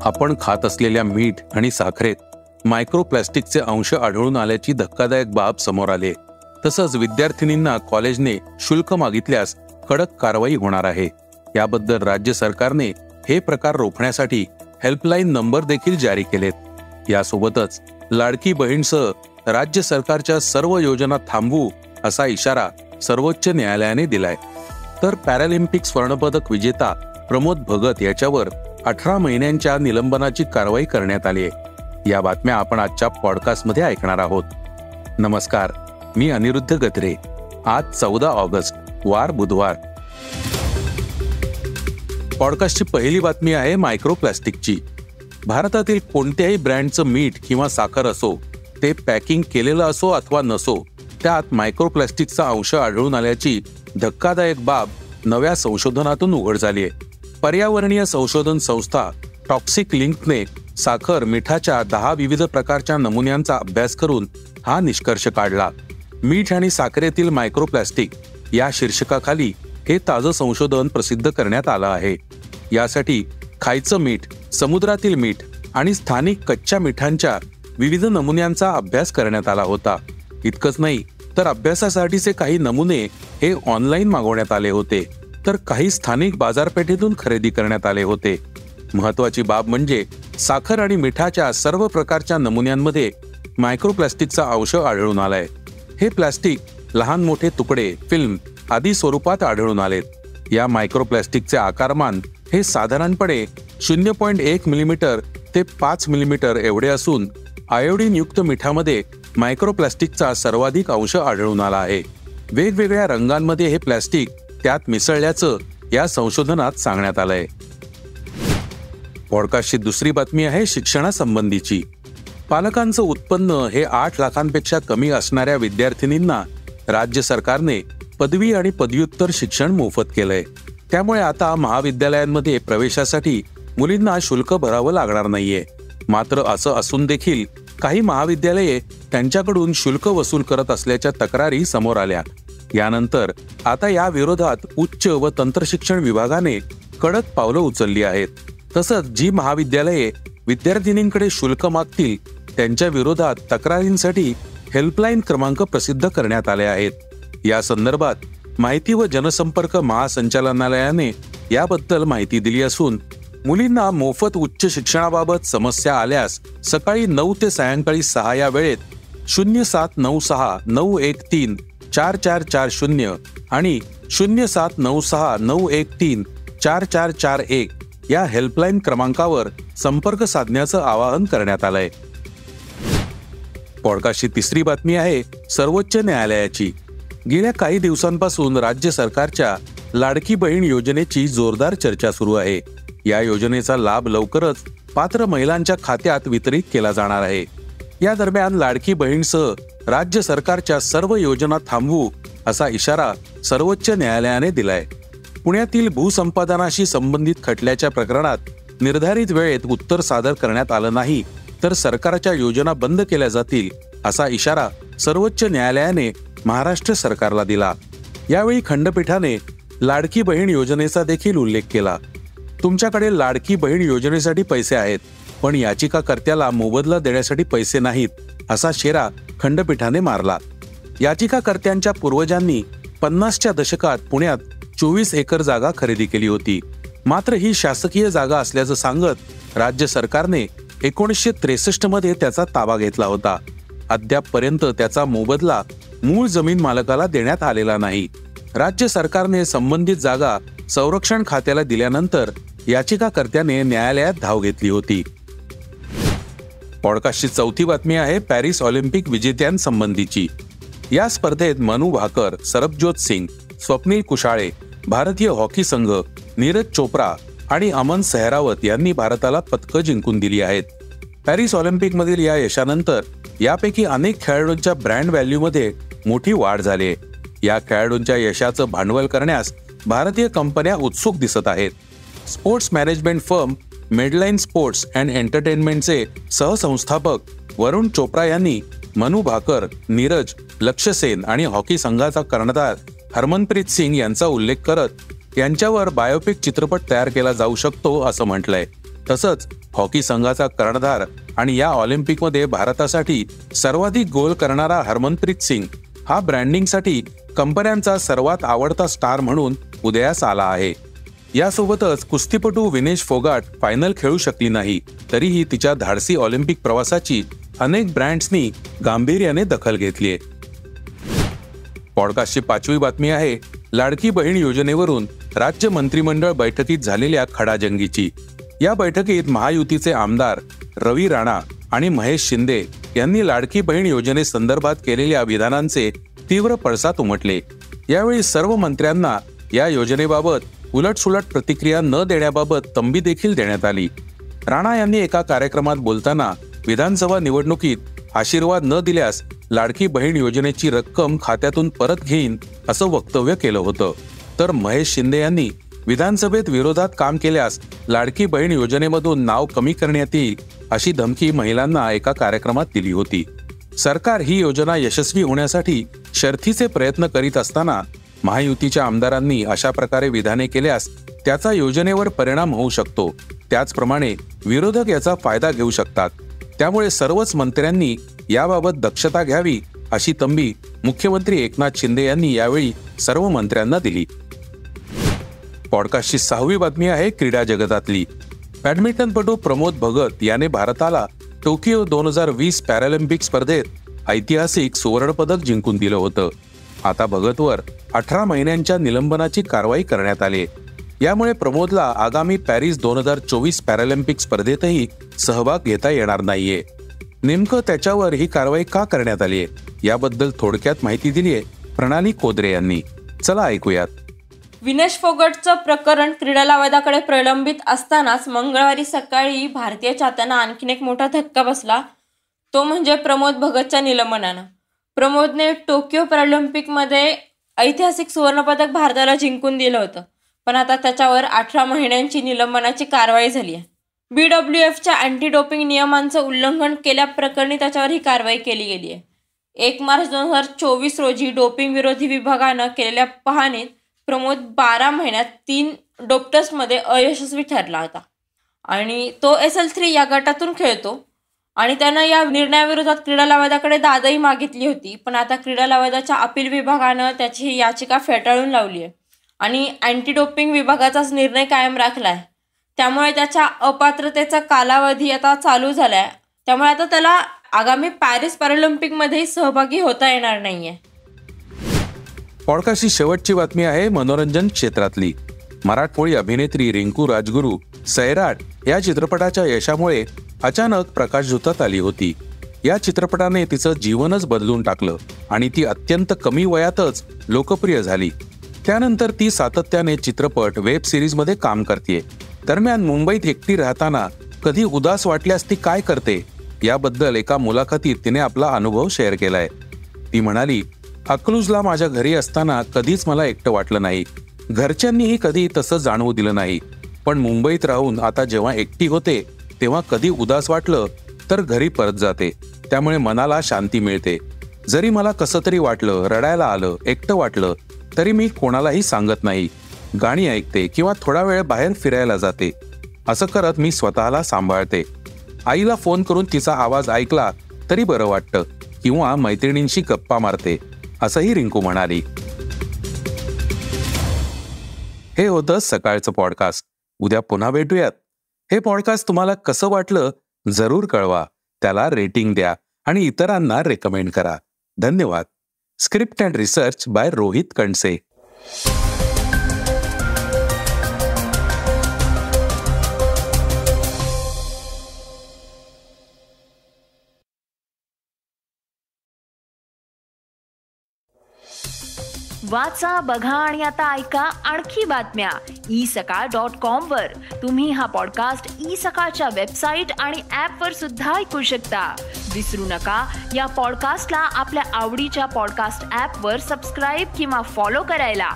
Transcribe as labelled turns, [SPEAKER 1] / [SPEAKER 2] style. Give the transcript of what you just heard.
[SPEAKER 1] आपण खात असलेल्या मीठ आणि साखरेत मायक्रोप्लास्टिकचे अंश आढळून आल्याची धक्कादायक बाब समोर आली. तसंच विद्यार्थिनींना कॉलेजने शुल्क मागितल्यास कडक कारवाई होणार आहे. याबद्दल राज्य सरकारने हे प्रकार रोखण्यासाठी हेल्पलाईन नंबर देखील जारी केलेत. यासोबतच लाडकी बहीणसह राज्य सरकारच्या सर्व योजना थांबवू असा इशारा सर्वोच्च न्यायालयाने दिलाय. तर पॅरालिम्पिक स्वर्णपदक विजेता प्रमोद भगत याच्यावर 18 महिन्यांच्या निलंबनाची कारवाई करण्यात आली आहे. या बातम्या आपण आजच्या पॉडकास्टमध्ये ऐकणार आहोत. नमस्कार, मी अनिरुद्ध गत्रे. आज 14 ऑगस्ट वार बुधवार. पॉडकास्टची पहिली बातमी आहे मायक्रोप्लास्टिकची. भारतातील कोणत्याही ब्रँडचं मीठ किंवा साखर असो, ते पॅकिंग केलेलं असो अथवा नसो, त्यात मायक्रोप्लास्टिकचा अंश आढळून आल्याची धक्कादायक बाब नव्या संशोधनातून उघड झाली आहे. पर्यावरणीय संशोधन संस्था टॉक्सिक लिंकने साखर मिठाच्या 10 विविध प्रकारच्या नमुन्यांचा अभ्यास करून हा निष्कर्ष काढला. मीठ आणि साखरेतील मायक्रोप्लास्टिक या शीर्षकाखाली हे ताजं संशोधन प्रसिद्ध करण्यात आलं आहे. यासाठी खायचं मीठ, समुद्रातील मीठ आणि स्थानिक कच्च्या मिठांच्या विविध नमुन्यांचा अभ्यास करण्यात आला होता. इतकंच नाही तर अभ्यासासाठीचे काही नमुने हे ऑनलाईन मागवण्यात आले होते, तर काही स्थानिक बाजारपेठेतून खरेदी करण्यात आले होते. महत्वाची बाब म्हणजे साखर आणि मिठाच्या सर्व प्रकारच्या नमुन्यांमध्ये मायक्रोप्लास्टिकचा अंश आढळून आलाय. हे प्लास्टिक लहान मोठे तुकडे, फिल्म आदी स्वरूपात आढळून आलेत. या मायक्रोप्लास्टिकचे आकारमान हे साधारणपणे 0.1 मिलीमीटर ते 5 मिलीमीटर एवढे असून आयोडीन युक्त मिठामध्ये मायक्रोप्लास्टिकचा सर्वाधिक अंश आढळून आला आहे. वेगवेगळ्या रंगांमध्ये हे प्लास्टिक त्यात मिसळल्याचं या संशोधनात सांगण्यात आलंय. पॉडकास्टची दुसरी बातमी आहे शिक्षणासंबंधीची. पालकांचं उत्पन्न हे 8 लाखांपेक्षा कमी असणाऱ्या विद्यार्थिनींना राज्य सरकारने पदवी आणि पदव्युत्तर शिक्षण मोफत केलंय. त्यामुळे आता महाविद्यालयांमध्ये प्रवेशासाठी मुलींना शुल्क भरावं लागणार नाहीये. मात्र असं असून देखील काही महाविद्यालये त्यांच्याकडून शुल्क वसूल करत असल्याच्या तक्रारी समोर आल्या. यानंतर आता या विरोधात उच्च व तंत्रशिक्षण विभागाने कडक पावलं उचलली आहेत. तसंच जी महाविद्यालये विद्यार्थिनींकडे शुल्क मागतील त्यांच्या विरोधात तक्रारींसाठी हेल्पलाईन क्रमांक प्रसिद्ध करण्यात आले आहेत. या संदर्भात माहिती व जनसंपर्क महासंचालनालयाने याबद्दल माहिती दिली असून मुलींना मोफत उच्च शिक्षणाबाबत समस्या आल्यास सकाळी 9 ते सायंकाळी 6 या वेळेत 079691344440 आणि 079691344441 या हेल्पलाईन क्रमांकावर संपर्क साधण्याचं आवाहन करण्यात आलंय. पॉडकास्टची तिसरी बातमी आहे सर्वोच्च न्यायालयाची. गेल्या काही दिवसांपासून राज्य सरकारच्या लाडकी बहीण योजनेची जोरदार चर्चा सुरू आहे. या योजनेचा लाभ लवकरच पात्र महिलांच्या खात्यात वितरित केला जाणार आहे. या दरम्यान लाडकी बहीणसह राज्य सरकारच्या सर्व योजना थांबवू असा इशारा सर्वोच्च न्यायालयाने दिलाय. पुण्यातील भूसंपादनाशी संबंधित खटल्याच्या प्रकरणात निर्धारित वेळेत उत्तर सादर करण्यात आलं नाही तर सरकारच्या योजना बंद केल्या जातील असा इशारा सर्वोच्च न्यायालयाने महाराष्ट्र सरकारला दिला. यावेळी खंडपीठाने लाडकी बहीण योजनेचा देखील उल्लेख केला. तुमच्याकडे लाडकी बहीण योजनेसाठी पैसे आहेत, पण याचिकाकर्त्याला मोबदला देण्यासाठी पैसे नाहीत असा शेरा खंडपीठाने मारला. याचिकाकर्त्यांच्या पूर्वजांनी 50च्या दशकात पुण्यात 24 एकर जागा खरेदी केली होती. मात्र ही शासकीय जागा असल्याचं सांगत राज्य सरकारने 1963 मध्ये त्याचा ताबा घेतला होता. अद्यापपर्यंत त्याचा मोबदला मूळ जमीन मालकाला देण्यात आलेला नाही. राज्य सरकारने संबंधित जागा संरक्षण खात्याला दिल्यानंतर याचिकाकर्त्याने न्यायालयात धाव घेतली होती. पॉडकास्टची चौथी बातमी आहे पॅरिस ऑलिम्पिक विजेत्यांसंबंधीची. या स्पर्धेत मनु भाकर, सरबजोत सिंग, स्वप्नील कुशाळे, भारतीय हॉकी संघ, नीरज चोप्रा आणि अमन सेहरावत यांनी भारताला पदकं जिंकून दिली आहेत. पॅरिस ऑलिम्पिकमधील या यशानंतर यापैकी अनेक खेळाडूंच्या ब्रँड व्हॅल्यूमध्ये मोठी वाढ झाली आहे. या खेळाडूंच्या यशाचं भांडवल करण्यास भारतीय कंपन्या उत्सुक दिसत आहेत. Sports management firm Medline sports and एंटरटेनमेंटचे सहसंस्थापक वरुण चोप्रा यांनी मनु भाकर, नीरज, लक्ष्य सेन आणि हॉकी संघाचा कर्णधार हरमनप्रीत सिंग यांचा उल्लेख करत यांच्यावर बायोपिक चित्रपट तयार केला जाऊ शकतो असं म्हटलंय. तसंच हॉकी संघाचा कर्णधार आणि या ऑलिम्पिकमध्ये भारतासाठी सर्वाधिक गोल करणारा हरमनप्रीत सिंग हा ब्रँडिंगसाठी कंपन्यांचा सर्वात आवडता स्टार म्हणून उदयास आला आहे. यासोबतच कुस्तीपटू विनेश फोगाट फायनल खेळू शकली नाही, तरीही तिच्या धाडसी ऑलिम्पिक प्रवासाची अनेक ब्रँड्सनी गांभीर्याने दखल घेतलीय. पॉडकास्टची 5वी बातमी आहे लाडकी बहीण योजनेवरून राज्य मंत्रिमंडळ बैठकीत झालेल्या खडाजंगीची. या बैठकीत महायुतीचे आमदार रवी राणा आणि महेश शिंदे यांनी लाडकी बहीण योजनेसंदर्भात केलेल्या विधानांचे तीव्र पडसाद उमटले. यावेळी सर्व मंत्र्यांना या योजनेबाबत उलटसुलट प्रतिक्रिया न देण्याबाबत तंबी देखील देण्यात आली. राणा यांनी एका कार्यक्रमात बोलताना विधानसभा निवडणुकीत आशीर्वाद न दिल्यास लाडकी बहीण योजनेची रक्कम खात्यातून परत घेईन असं वक्तव्य केलं होतं. तर महेश शिंदे यांनी विधानसभेत विरोधात काम केल्यास लाडकी बहीण योजनेमधून नाव कमी करण्यात येईल अशी धमकी महिलांना एका कार्यक्रमात दिली होती. सरकार ही योजना यशस्वी होण्यासाठी शर्थीचे प्रयत्न करीत असताना महायुतीच्या आमदारांनी अशा प्रकारे विधाने केल्यास त्याचा योजनेवर परिणाम होऊ शकतो. त्याचप्रमाणे विरोधक याचा फायदा घेऊ शकतात. त्यामुळे सर्वच मंत्र्यांनी याबाबत दक्षता घ्यावी अशी तंबी मुख्यमंत्री एकनाथ शिंदे यांनी यावेळी सर्व मंत्र्यांना दिली. पॉडकास्टची 6वी बातमी आहे क्रीडा जगतातली. बॅडमिंटनपटू प्रमोद भगत याने भारताला टोकियो 2020 पॅरालिम्पिक स्पर्धेत ऐतिहासिक सुवर्णपदक जिंकून दिलं होतं. आता भगतवर 18 महिन्यांच्या निलंबनाची कारवाई करण्यात आली. यामुळे प्रमोदला आगामी पॅरिस 2024 पॅरालिम्पिक स्पर्धेतही सहभाग घेता येणार नाहीये. नेमकं त्याच्यावर ही कारवाई का करण्यात आली आहे याबद्दल थोडक्यात माहिती दिली आहे प्रणाली कोदरे यांनी. चला ऐकूयात.
[SPEAKER 2] विनेश फोगाटचं प्रकरण क्रीडा लवादाकडे प्रलंबित असतानाच मंगळवारी सकाळी भारतीय चाहत्यांना आणखीन एक मोठा धक्का बसला, तो म्हणजे प्रमोद भगतच्या निलंबनानं. प्रमोदने टोकियो पॅरालिम्पिकमध्ये ऐतिहासिक सुवर्णपदक भारताला जिंकून दिलं होतं, पण आता त्याच्यावर 18 महिन्यांची निलंबनाची कारवाई झाली आहे. BWFच्या अँटी डोपिंग नियमांचं उल्लंघन केल्याप्रकरणी त्याच्यावर ही कारवाई केली गेली आहे. 1 मार्च 2024 रोजी डोपिंग विरोधी विभागानं केलेल्या पाहणीत प्रमोद 12 महिन्यात 3 डोप टेस्टमध्ये अयशस्वी ठरला होता आणि तो SL3 या गटातून खेळतो आणि त्यानं या निर्णयाविरोधात क्रीडा लवादाकडे दादही मागितली होती. पण आता क्रीडा लवादाच्या अपील विभागानं त्याची याचिका फेटाळून लावली आहे आणि अँटी डोपिंग विभागाचाच निर्णय कायम राखला आहे. त्यामुळे त्याच्या अपात्रतेचा कालावधी आता चालू झाला आहे. त्यामुळे आता त्याला आगामी पॅरिस पॅरालिम्पिकमध्येही सहभागी होता येणार नाहीये.
[SPEAKER 1] पॉडकास्टची शेवटची बातमी आहे मनोरंजन क्षेत्रातली. मराठमोळी अभिनेत्री रिंकू राजगुरू सैराट या चित्रपटाच्या यशामुळे अचानक प्रकाशझोतात आली होती. या चित्रपटाने तिचं जीवनच बदलून टाकलं आणि ती अत्यंत कमी वयातच लोकप्रिय झाली. त्यानंतर ती सातत्याने चित्रपट, वेब सिरीजमध्ये काम करते. दरम्यान मुंबईत एकटी राहताना कधी उदास वाटल्यास ती काय करते याबद्दल एका मुलाखतीत तिने आपला अनुभव शेअर केलाय. ती म्हणाली, अकलूजला माझ्या घरी असताना कधीच मला एकटं वाटलं नाही. घरच्यांनीही कधी तसं जाणवू दिलं नाही. पण मुंबईत राहून आता जेव्हा एकटी होते तेव्हा कधी उदास वाटलं तर घरी परत जाते. त्यामुळे मनाला शांती मिळते. जरी मला कसं तरी वाटलं, रडायला आलं, एकटं वाटलं तरी मी कोणालाही सांगत नाही. गाणी ऐकते किंवा थोडा वेळ बाहेर फिरायला जाते. असं करत मी स्वतःला सांभाळते. आईला फोन करून तिचा आवाज ऐकला तरी बरं वाटतं किंवा मैत्रिणींशी गप्पा मारते, असंही रिंकू म्हणाली. हे होतं सकाळचं पॉडकास्ट. उद्या पुन्हा भेटूयात. हे पॉडकास्ट तुम्हाला कसं वाटलं जरूर कळवा. त्याला रेटिंग द्या आणि इतरांना रेकमेंड करा. धन्यवाद. Script and research by Rohit कणसे.
[SPEAKER 3] वाचा, बघा आणि आता ऐका आणखी बातम्या isakal.com वर. तुम्ही हा पॉडकास्ट isakal वेबसाईट आणि ऍपवर सुद्धा ऐकू शकता. विसरू नका या पॉडकास्टला आपल्या आवडीच्या पॉडकास्ट ऍपवर सबस्क्राईब किंवा फॉलो करायला.